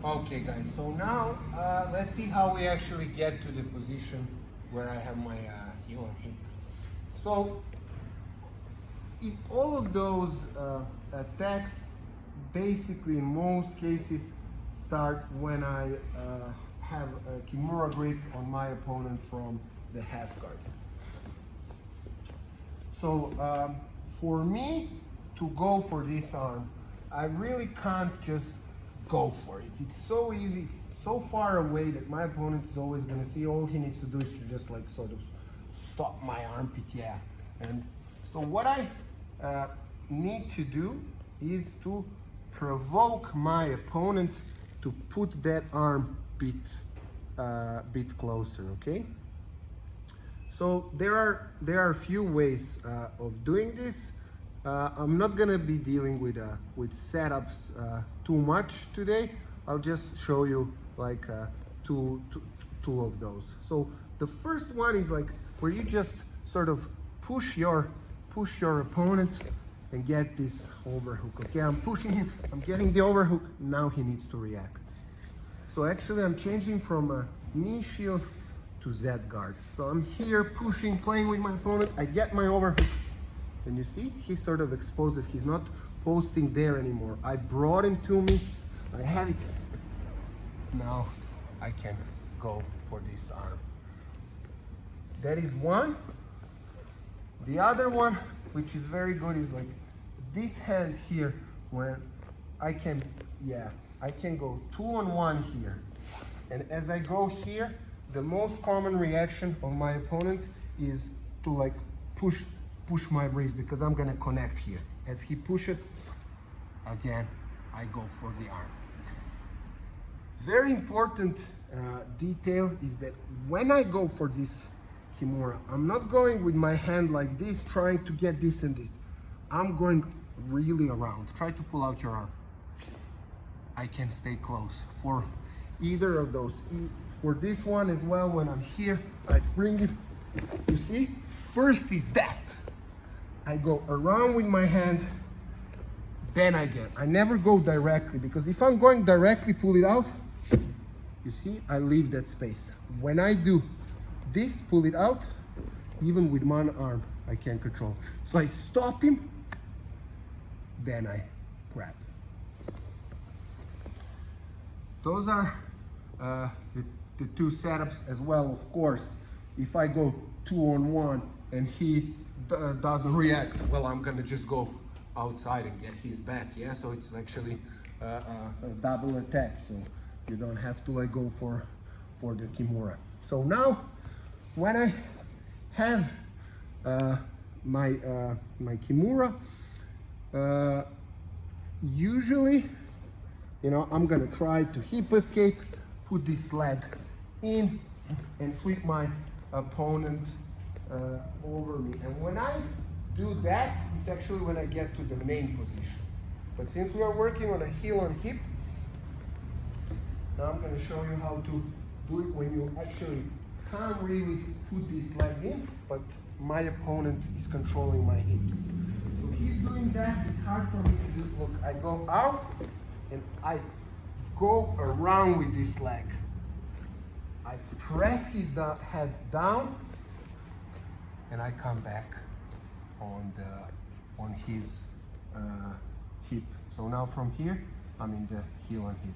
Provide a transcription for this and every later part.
Okay guys, so now let's see how we actually get to the position where I have my heel and hip. So in all of those texts, basically in most cases start when I have a Kimura grip on my opponent from the half guard. So for me to go for this arm, I really can't just go for it. It's so easy, it's so far away that my opponent is always gonna see all he needs to do is to just like sort of stop my armpit, yeah. And so what I need to do is to provoke my opponent to put that arm bit closer, okay? So there are a few ways of doing this. I'm not gonna be dealing with setups too much today. I'll just show you like two of those. So the first one is like where you just sort of push your opponent and get this overhook. Okay, I'm pushing him, I'm getting the overhook, now he needs to react. So actually I'm changing from a knee shield to Z guard. So I'm here pushing, playing with my opponent, I get my overhook. And you see, he sort of exposes, he's not posting there anymore. I brought him to me, I have it. Now I can go for this arm. That is one. The other one, which is very good, is like this hand here, where I can go 2-on-1 here. And as I go here, the most common reaction of my opponent is to like push my wrist because I'm gonna connect here. As he pushes, again, I go for the arm. Very important detail is that when I go for this Kimura, I'm not going with my hand like this, trying to get this and this. I'm going really around. Try to pull out your arm. I can stay close for either of those. For this one as well, when I'm here, I bring it. You see, first is that. I go around with my hand, then I never go directly, because if I'm going directly, pull it out, you see, I leave that space. When I do this, pull it out, even with one arm, I can control. So I stop him, then I grab. Those are the two setups as well. Of course, if I go 2-on-1 and he doesn't react, well, I'm gonna just go outside and get his back, yeah? So it's actually a double attack, so you don't have to like go for the Kimura. So now, when I have my Kimura, usually, you know, I'm gonna try to hip escape, put this leg in, and sweep my opponent over me. And when I do that, it's actually when I get to the main position. But since we are working on a heel and hip, now I'm going to show you how to do it when you actually can't really put this leg in, but my opponent is controlling my hips. So he's doing that, it's hard for me to do. Look, I go out and I go around with this leg. I press his head down, and I come back on his hip. So now from here, I'm in the heel and hip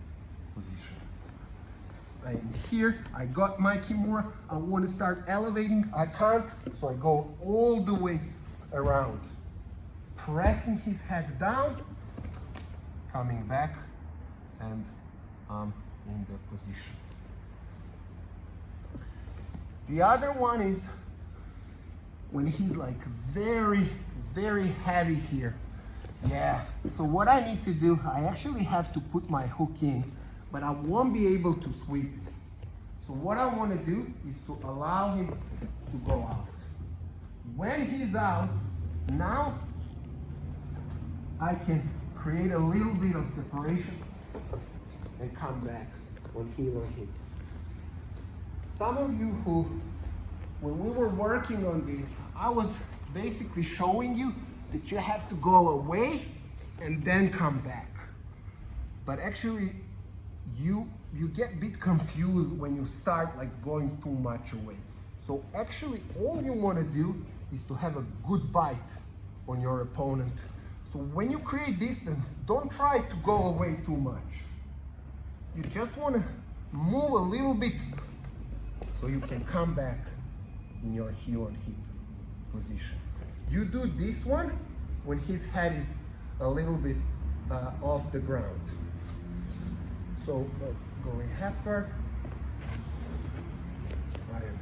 position. And here, I got my Kimura. I want to start elevating. I can't, so I go all the way around, pressing his head down, coming back, and I'm in the position. The other one is when he's like very, very heavy here. Yeah, so what I need to do, I actually have to put my hook in, but I won't be able to sweep it. So what I want to do is to allow him to go out. When he's out, now I can create a little bit of separation and come back on heel and hip. Some of you who, when we were working on this, I was basically showing you that you have to go away and then come back. But actually, you get a bit confused when you start like going too much away. So actually all you want to do is to have a good bite on your opponent. So when you create distance, don't try to go away too much. You just want to move a little bit so you can come back in your heel on hip position. You do this one when his head is a little bit off the ground. So let's go in half guard. I am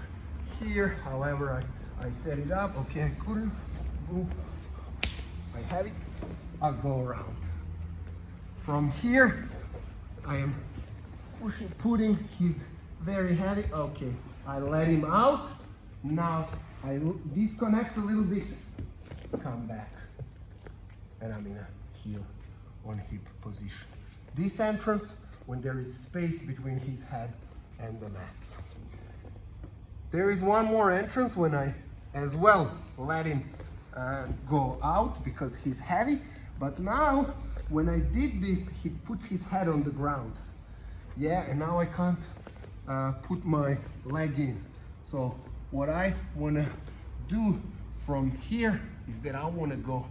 here, however I set it up. Okay, I couldn't. Boom. I have it. I'll go around. From here, I am pushing, putting. He's very heavy. Okay, I let him out. Now I disconnect a little bit, come back, and I'm in a heel on hip position. This entrance, when there is space between his head and the mats. There is one more entrance when I as well let him go out because he's heavy, but now when I did this, he put his head on the ground. Yeah, and now I can't put my leg in. So what I want to do from here is that I want to go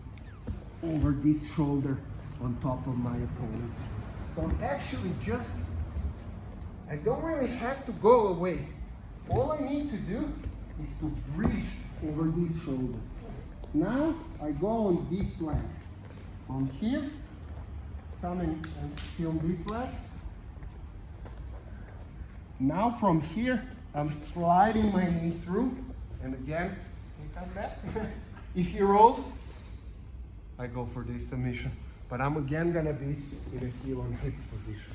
over this shoulder on top of my opponent. So I'm actually just, I don't really have to go away. All I need to do is to reach over this shoulder. Now I go on this leg. From here, come and film this leg. Now from here, I'm sliding my knee through, and again, you come back. If he rolls, I go for this submission. But I'm again gonna be in a heel on hip position.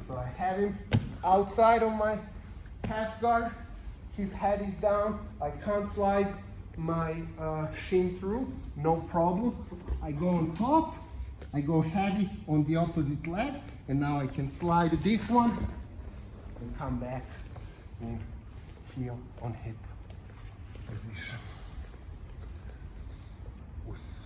So I have him outside on my half guard. His head is down. I can't slide my shin through, no problem. I go on top. I go heavy on the opposite leg, and now I can slide this one and come back in heel on hip position. Us.